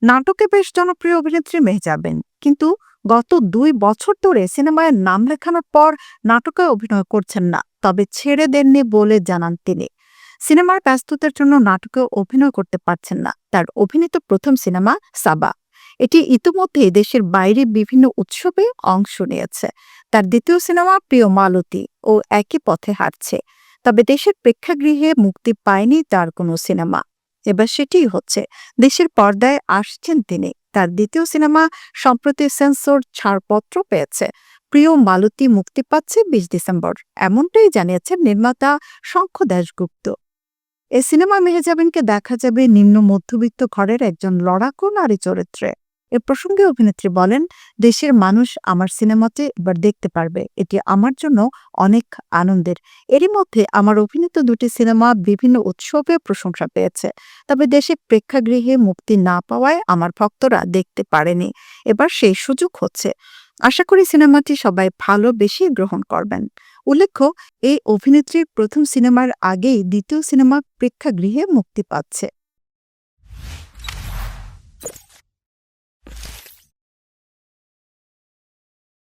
নাটকে বেশ জনপ্রিয় অভিনেত্রী মেহজাবিন, কিন্তু গত ২ বছর ধরে সিনেমায় নাম লেখানোর পর নাটকে অভিনয় করছেন না। তবে ছেড়ে দেননি বলে জানান তিনি। সিনেমার ব্যস্ততার জন্য নাটকে অভিনয় করতে পারছেন না। তার অভিনীত প্রথম সিনেমা সাবা, এটি ইতিমধ্যে দেশের বাইরে বিভিন্ন উৎসবে অংশ নিয়েছে। তার দ্বিতীয় সিনেমা প্রিয় মালতী ও একই পথে হাঁটছে। তবে দেশের প্রেক্ষাগৃহে মুক্তি পায়নি তার কোনো সিনেমা। এবার সেটিই হচ্ছে, দেশের পর্দায় আসছেন তিনি। তার দ্বিতীয় সিনেমা সম্প্রতি সেন্সর ছাড়পত্র পেয়েছে। প্রিয় মালতী মুক্তি পাচ্ছে ২০ ডিসেম্বর, এমনটাই জানিয়েছেন নির্মাতা শঙ্খ দাশগুপ্ত। এ সিনেমায় মেহজাবিনকে দেখা যাবে নিম্ন মধ্যবিত্ত ঘরের একজন লড়াকু নারী চরিত্রে। এ প্রসঙ্গে অভিনেত্রী বলেন, দেশের মানুষ আমার সিনেমাতে এবার দেখতে পারবে, এটি আমার জন্য অনেক আনন্দের। এরই মধ্যে আমার অভিনীত ২টি সিনেমা বিভিন্ন উৎসবে প্রশংসা পেয়েছে। তবে দেশে প্রেক্ষাগৃহে মুক্তি না পাওয়ায় আমার ভক্তরা দেখতে পারেনি। এবার সেই সুযোগ হচ্ছে। আশা করি সিনেমাটি সবাই ভালোবেসে গ্রহণ করবেন। উল্লেখ্য, এই অভিনেত্রীর প্রথম সিনেমার আগেই দ্বিতীয় সিনেমা প্রেক্ষাগৃহে মুক্তি পাচ্ছে।